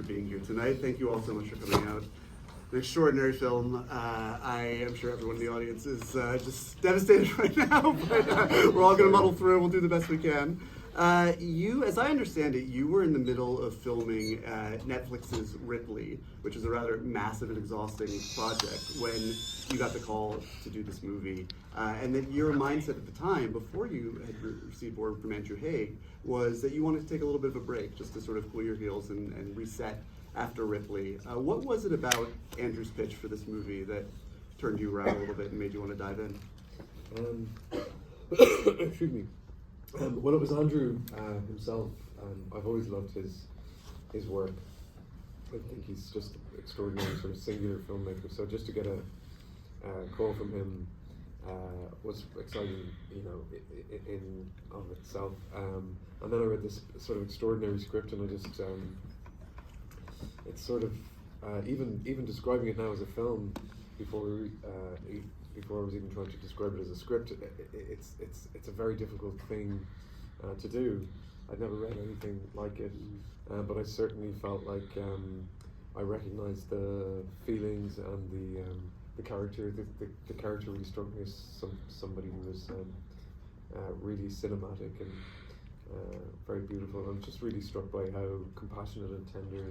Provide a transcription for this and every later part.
being here tonight. Thank you all so much for coming out. An extraordinary film. I am sure everyone in the audience is just devastated right now, but we're all going to muddle through. We'll do the best we can. You, as I understand it, you were in the middle of filming Netflix's Ripley, which is a rather massive and exhausting project, when you got the call to do this movie. And that your mindset at the time, before you had received word from Andrew Haigh, was that you wanted to take a little bit of a break, just to sort of cool your heels and reset after Ripley. What was it about Andrew's pitch for this movie that turned you around a little bit and made you want to dive in? Excuse me. Well, it was Andrew himself. I've always loved his work. I think he's just an extraordinary sort of singular filmmaker. So just to get a call from him was exciting, you know, in of itself. And then I read this sort of extraordinary script, and I just it's sort of even describing it now as a film before I was even trying to describe it as a script, it's a very difficult thing to do. I'd never read anything like it, but I certainly felt like I recognized the feelings and the character. The character really struck me as somebody who was really cinematic and very beautiful. I'm just really struck by how compassionate and tender,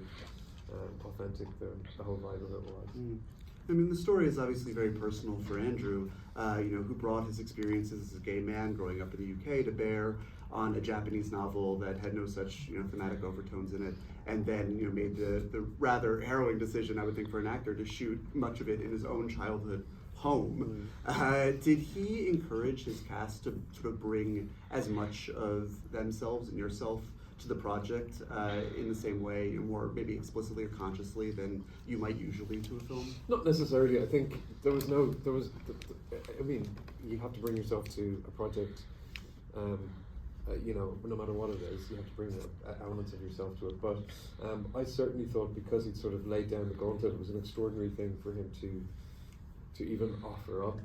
authentic the whole vibe of it was. I mean, the story is obviously very personal for Andrew, who brought his experiences as a gay man growing up in the UK to bear on a Japanese novel that had no such, thematic overtones in it, and then, made the rather harrowing decision, I would think, for an actor to shoot much of it in his own childhood home. Did he encourage his cast to sort of bring as much of themselves and yourself to the project in the same way, more maybe explicitly or consciously than you might usually to a film? Not necessarily. I think I mean, you have to bring yourself to a project, no matter what it is, you have to bring elements of yourself to it. But I certainly thought, because he'd sort of laid down the gauntlet, it was an extraordinary thing for him to even offer up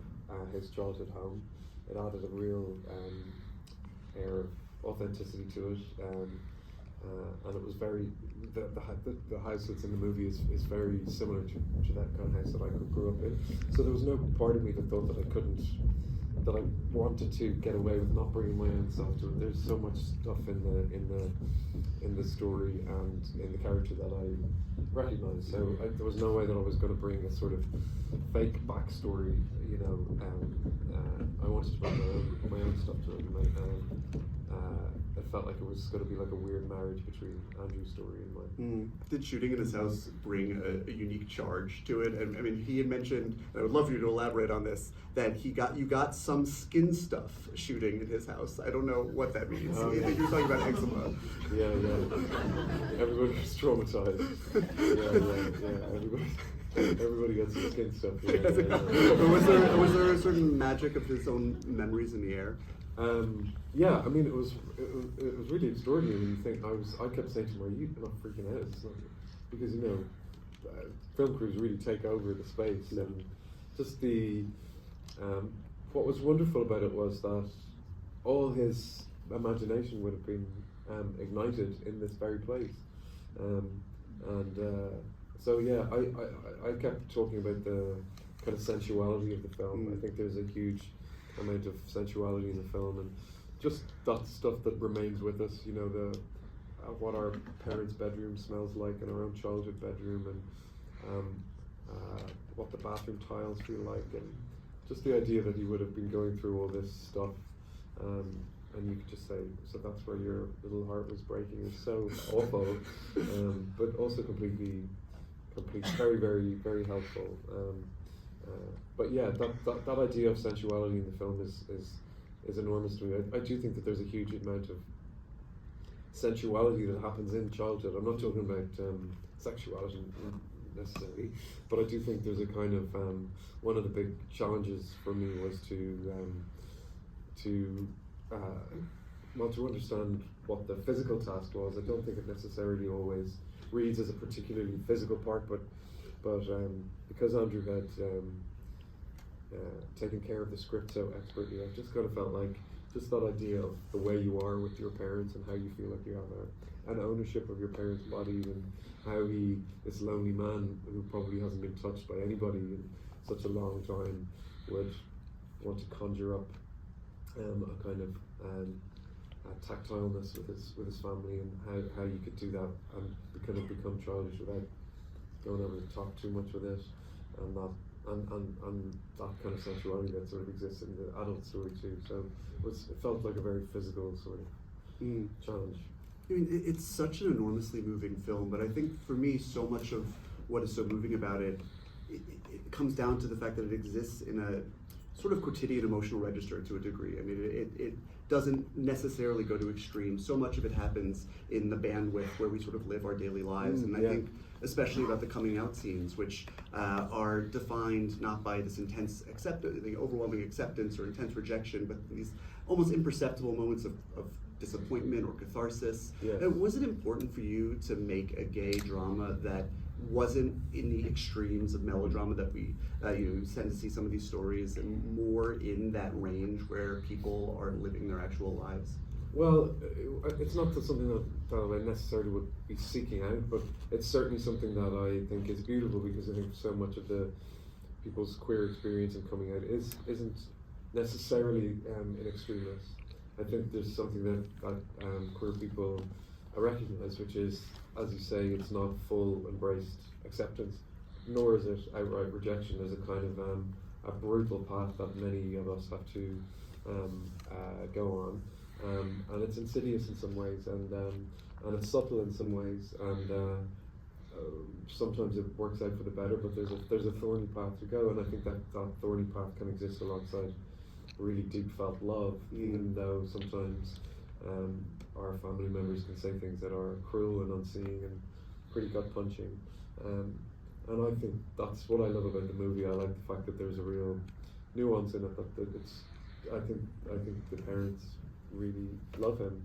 his childhood home. It added a real air of authenticity to it, and it was very the house that's in the movie is very similar to that kind of house that I grew up in. So there was no part of me that thought that I wanted to get away with not bringing my own self to it. There's so much stuff in the story and in the character that I recognise. So there was no way that I was going to bring a sort of fake backstory. I wanted to bring my own stuff to it, and it felt like it was going to be like a weird marriage between Andrew's story and mine. Did shooting in his house bring a unique charge to it? And I mean, he had mentioned, and I would love for you to elaborate on this, that you got some skin stuff shooting in his house. I don't know what that means. I think you were talking about eczema. Yeah. Everybody was traumatized. Everybody got some skin stuff. But was there a certain magic of his own memories in the air? I mean, it was really extraordinary when you think. I kept saying to him, "Are you not freaking out?" It's not, because film crews really take over the space, and just what was wonderful about it was that all his imagination would have been ignited in this very place, so yeah, I kept talking about the kind of sensuality of the film. I think there's a huge amount of sensuality in the film, and just that stuff that remains with us, what our parents' bedroom smells like in our own childhood bedroom, and what the bathroom tiles feel like, and just the idea that he would have been going through all this stuff, and you could just say, so that's where your little heart was breaking, is so awful, but also complete, very, very, very helpful. But yeah, that idea of sensuality in the film is enormous to me. I do think that there's a huge amount of sensuality that happens in childhood. I'm not talking about sexuality necessarily, but I do think there's a kind of one of the big challenges for me was to understand what the physical task was. I don't think it necessarily always reads as a particularly physical part, but because Andrew had taken care of the script so expertly, I just kind of felt like just that idea of the way you are with your parents and how you feel like you have an ownership of your parents' bodies, and how this lonely man who probably hasn't been touched by anybody in such a long time, would want to conjure up a kind of tactileness with his family, and how you could do that and kind of become childish without going over the top too much with it, and that kind of sensuality that sort of exists in the adult story too. So it felt like a very physical sort of challenge. I mean, it's such an enormously moving film, but I think for me, so much of what is so moving about it comes down to the fact that it exists in a sort of quotidian emotional register to a degree. I mean, it doesn't necessarily go to extremes. So much of it happens in the bandwidth where we sort of live our daily lives, and I think especially about the coming out scenes, which are defined not by this intense the overwhelming acceptance or intense rejection, but these almost imperceptible moments of disappointment or catharsis. Yeah. Was it important for you to make a gay drama that wasn't in the extremes of melodrama that we you tend to see some of these stories, and more in that range where people are living their actual lives? Well, it's not something that I necessarily would be seeking out, but it's certainly something that I think is beautiful, because I think so much of the people's queer experience in coming out isn't necessarily in extremis. I think there's something that queer people recognise, which is, as you say, it's not full embraced acceptance, nor is it outright rejection. There's a kind of a brutal path that many of us have to go on, and it's insidious in some ways, and it's subtle in some ways, and sometimes it works out for the better. But there's a thorny path to go, and I think that thorny path can exist alongside really deep felt love, even though sometimes our family members can say things that are cruel and unseeing and pretty gut punching, and I think that's what I love about the movie. I like the fact that there's a real nuance in it, that it's I think the parents really love him,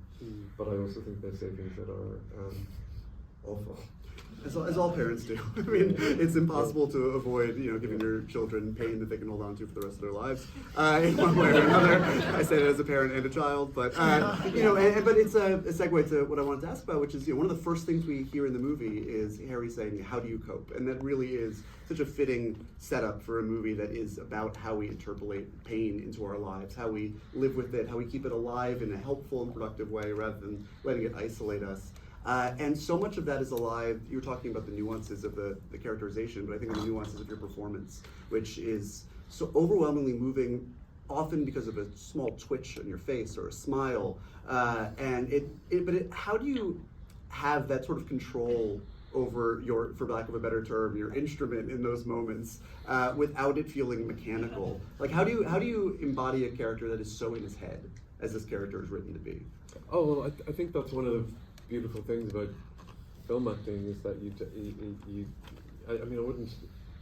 but I also think they say things that are awful. As all parents do. I mean, it's impossible to avoid, giving your children pain that they can hold on to for the rest of their lives, in one way or another. I say that as a parent and a child, but but it's a segue to what I wanted to ask about, which is, one of the first things we hear in the movie is Harry saying, "How do you cope?" And that really is such a fitting setup for a movie that is about how we interpolate pain into our lives, how we live with it, how we keep it alive in a helpful and productive way rather than letting it isolate us. And so much of that is alive. You were talking about the nuances of the characterization, but I think the nuances of your performance, which is so overwhelmingly moving, often because of a small twitch on your face or a smile. But how do you have that sort of control over your, for lack of a better term, your instrument in those moments, without it feeling mechanical? Like, how do you embody a character that is so in his head as this character is written to be? Oh, well, I think that's one of the beautiful things about film acting, is that you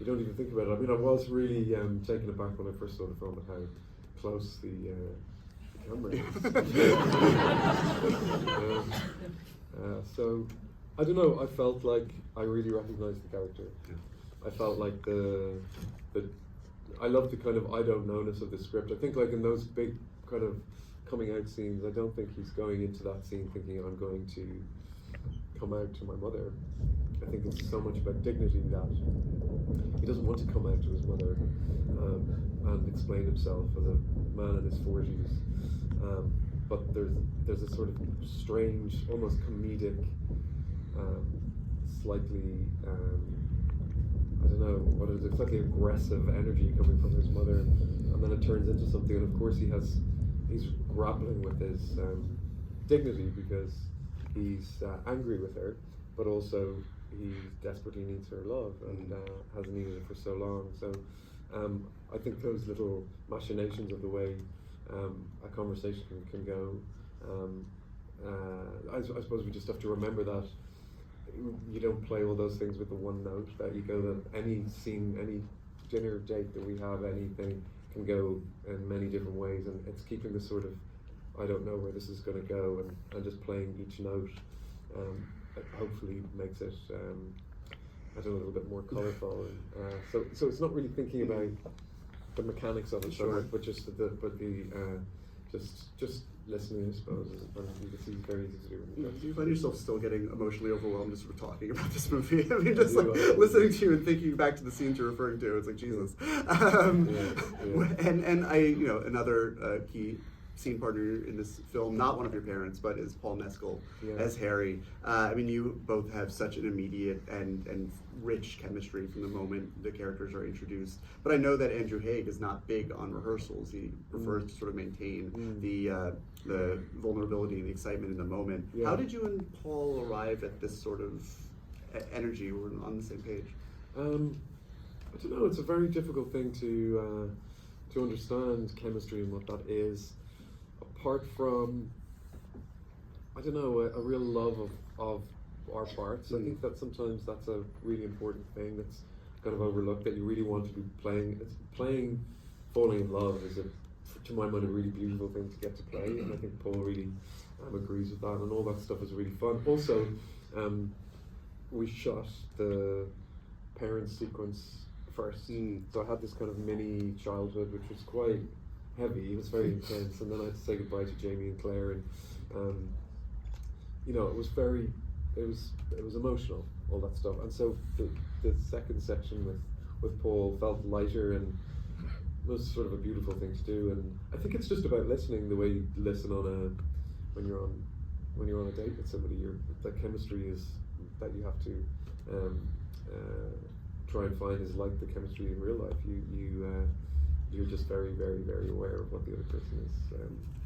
don't even think about it. I mean, I was really taken aback when I first saw the film at how close the camera is. So I don't know, I felt like I really recognised the character. I felt like I love the kind of I don't know-ness of the script. I think like in those big kind of coming out scenes, I don't think he's going into that scene thinking I'm going to come out to my mother. I think it's so much about dignity that he doesn't want to come out to his mother and explain himself as a man in his 40s. But there's a sort of strange, almost comedic, slightly, I don't know what it is, it's slightly aggressive energy coming from his mother, and then it turns into something, and of course he's grappling with his dignity, because he's angry with her, but also he desperately needs her love, and hasn't needed it for so long. So I think those little machinations of the way a conversation can go, I suppose we just have to remember that you don't play all those things with the one note, that you go that any scene, any dinner date that we have, anything can go in many different ways, and it's keeping the sort of I don't know where this is going to go, and just playing each note hopefully makes it I don't know, a little bit more colourful. So it's not really thinking about the mechanics of it, Sure. but just the just listening, I suppose, and it's very easy to do. Do you find yourself still getting emotionally overwhelmed just sort of talking about this movie? I mean, just like I listening to you and thinking back to the scenes you're referring to, it's like Jesus. And I, another key scene partner in this film, not one of your parents, but is Paul Mescal as Harry. I mean, you both have such an immediate and rich chemistry from the moment the characters are introduced. But I know that Andrew Haigh is not big on rehearsals. He prefers to sort of maintain the vulnerability and the excitement in the moment. Yeah. How did you and Paul arrive at this sort of energy? We're on the same page. I don't know. It's a very difficult thing to understand chemistry and what that is. Apart from, I don't know, a real love of our parts. I think that sometimes that's a really important thing that's kind of overlooked, that you really want to be playing. Playing falling in love is, to my mind, a really beautiful thing to get to play, and I think Paul really agrees with that, and all that stuff is really fun. Also, we shot the parents sequence first, so I had this kind of mini childhood, which was quite heavy. It was very intense, and then I had to say goodbye to Jamie and Claire, and it was emotional, all that stuff. And so the second section with Paul felt lighter and was sort of a beautiful thing to do. And I think it's just about listening the way you listen when you're on a date with somebody. That chemistry is that you have to try and find is like the chemistry in real life. You're just very, very, very aware of what the other person is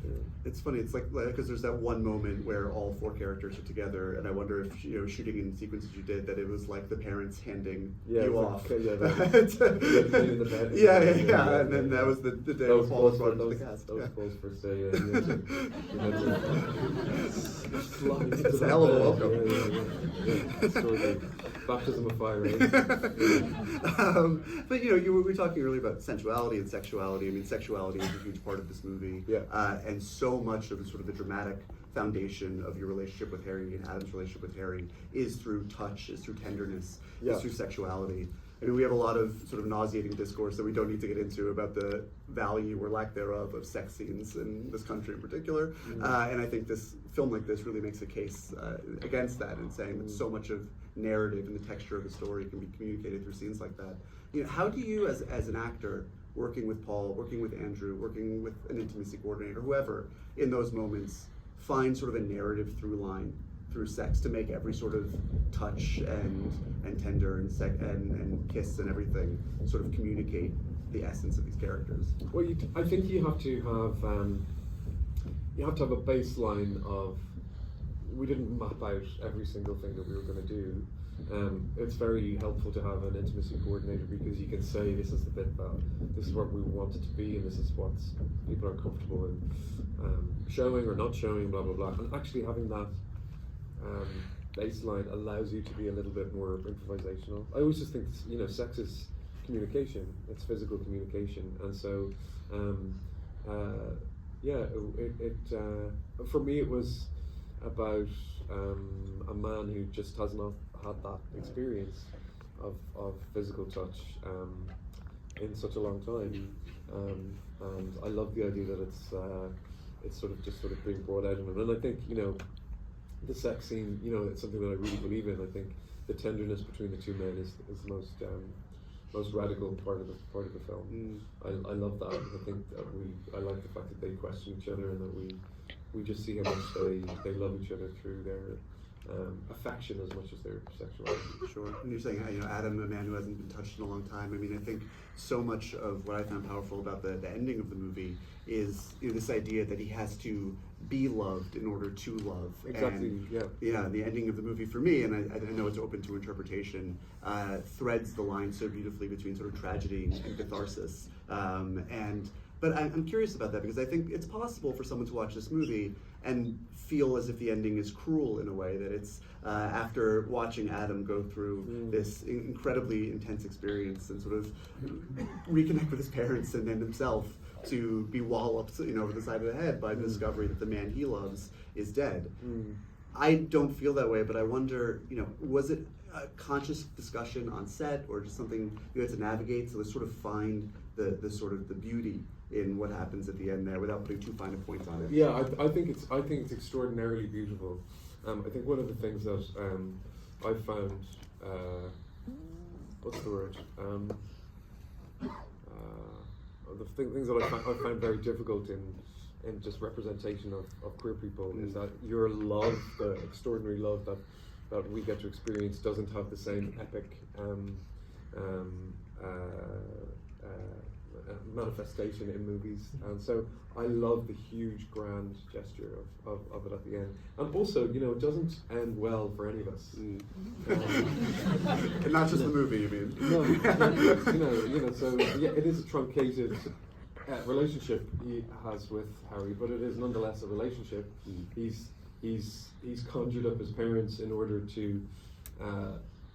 doing. It's funny. It's like because there's that one moment where all four characters are together, and I wonder if shooting in sequences you did that it was like the parents handing you off. And then that was the day that was Paul was brought into the cast. That was Paul's first day. It's a hell of a welcome. Sort of baptism of fire. But we were talking earlier about sensuality and sexuality. I mean, sexuality is a huge part of this movie. And so much of the dramatic foundation of your relationship with Harry and Adam's relationship with Harry is through touch, is through tenderness, is through sexuality. I mean, we have a lot of sort of nauseating discourse that we don't need to get into about the value or lack thereof of sex scenes in this country in particular. And I think this film like this really makes a case against that, and saying that so much of narrative and the texture of a story can be communicated through scenes like that. How do you, as an actor, working with Paul, working with Andrew, working with an intimacy coordinator, whoever, in those moments, find sort of a narrative through line through sex to make every sort of touch and tender and kiss and everything sort of communicate the essence of these characters? Well, I think you have to have a baseline of. We didn't map out every single thing that we were going to do. It's very helpful to have an intimacy coordinator, because you can say, this is the bit that this is what we want it to be, and this is what people are comfortable in showing or not showing, blah blah blah. And actually having that baseline allows you to be a little bit more improvisational. I always just think sex is communication. It's physical communication, and so for me it was about a man who just has not had that experience of physical touch in such a long time, and I love the idea that it's sort of being brought out in it. And I think the sex scene, it's something that I really believe in. I think the tenderness between the two men is the most radical part of the film. I love that. I think that I like the fact that they question each other, and that we just see how much they love each other through their affection as much as their sexuality. Sure. And you're saying, Adam, a man who hasn't been touched in a long time. I mean, I think so much of what I found powerful about the ending of the movie is this idea that he has to be loved in order to love. Exactly. And, the ending of the movie for me, and I know it's open to interpretation, threads the line so beautifully between sort of tragedy and catharsis. But I'm curious about that, because I think it's possible for someone to watch this movie and feel as if the ending is cruel in a way, that it's after watching Adam go through this incredibly intense experience and sort of reconnect with his parents and then himself, to be walloped over the side of the head by the discovery that the man he loves is dead. I don't feel that way, but I wonder, was it a conscious discussion on set, or just something you had to navigate to sort of find the sort of the beauty in what happens at the end there, without putting too fine a point on it? Yeah, I think it's extraordinarily beautiful. I think one of the things that I found, what's the word? Things that I found very difficult in just representation of queer people is that your love, the extraordinary love that we get to experience, doesn't have the same epic manifestation in movies. And so I love the huge grand gesture of it at the end. And also, it doesn't end well for any of us. And not just the movie, you mean? No, so yeah, it is a truncated relationship he has with Harry, but it is nonetheless a relationship. He's conjured up his parents in order to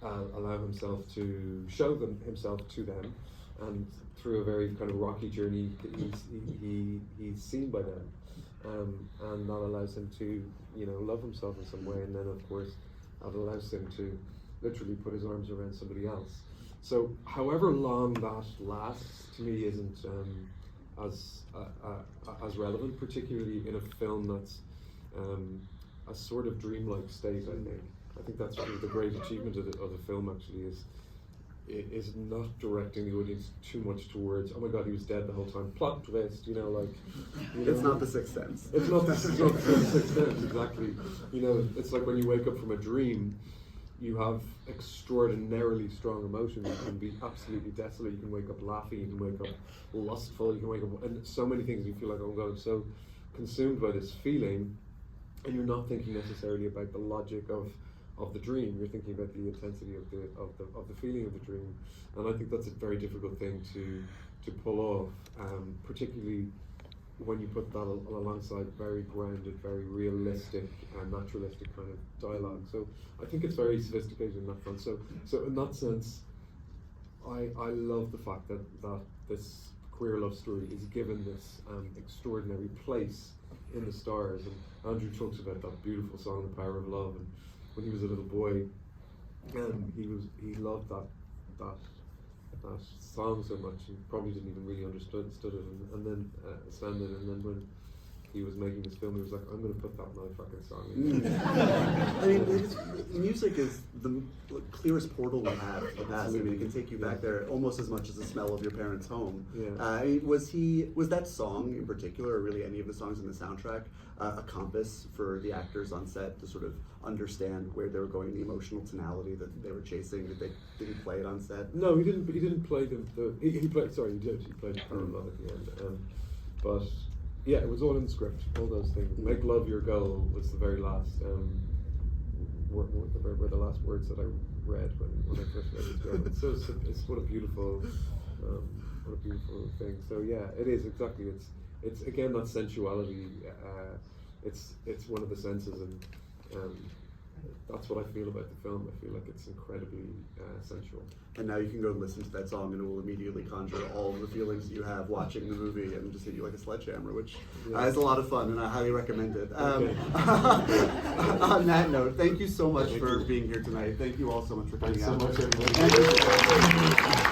allow himself to show himself to them, and through a very kind of rocky journey, he's seen by them, and that allows him to love himself in some way, and then of course that allows him to literally put his arms around somebody else. So however long that lasts, to me, isn't as relevant, particularly in a film that's a sort of dreamlike state. I think that's really the great achievement of the film, actually, is not directing the audience too much towards, oh my god, he was dead the whole time, plot twist, It's not The Sixth Sense. It's not the Sixth Sense, exactly. It's like when you wake up from a dream, you have extraordinarily strong emotions. You can be absolutely desolate, you can wake up laughing, you can wake up lustful, you can wake up, and so many things. You feel like, oh god, I'm so consumed by this feeling, and you're not thinking necessarily about the logic of the dream. You're thinking about the intensity of the feeling of the dream, and I think that's a very difficult thing to pull off, particularly when you put that alongside very grounded, very realistic and naturalistic kind of dialogue. So I think it's very sophisticated in that front. So in that sense, I love the fact that this queer love story is given this extraordinary place in the stars. And Andrew talks about that beautiful song, "The Power of Love," and when he was a little boy, he loved that song so much, and probably didn't even really understood it, and then when he was making this film, he was like, I'm going to put that motherfucking song in. I mean, music is the clearest portal we have to the past. I mean, it can take you back there almost as much as the smell of your parents' home. Yeah. Was that song in particular, or really any of the songs in the soundtrack, a compass for the actors on set to sort of understand where they were going, the emotional tonality that they were chasing? Did he play it on set? No, he didn't. He didn't play he played. Sorry, he did. He played Power of Love at the end. But yeah, it was all in the script. All those things. Make love your goal was the very last. Were the last words that I read when I first read the script. It's what a beautiful thing. So yeah, it is exactly. It's again that sensuality. It's one of the senses, and that's what I feel about the film. I feel like it's incredibly sensual. And now you can go listen to that song, and it will immediately conjure all of the feelings you have watching the movie, and just hit you like a sledgehammer, which is a lot of fun, and I highly recommend it. On that note, thank you so much for being here tonight. Thank you all so much for coming out. Thanks so much, everybody.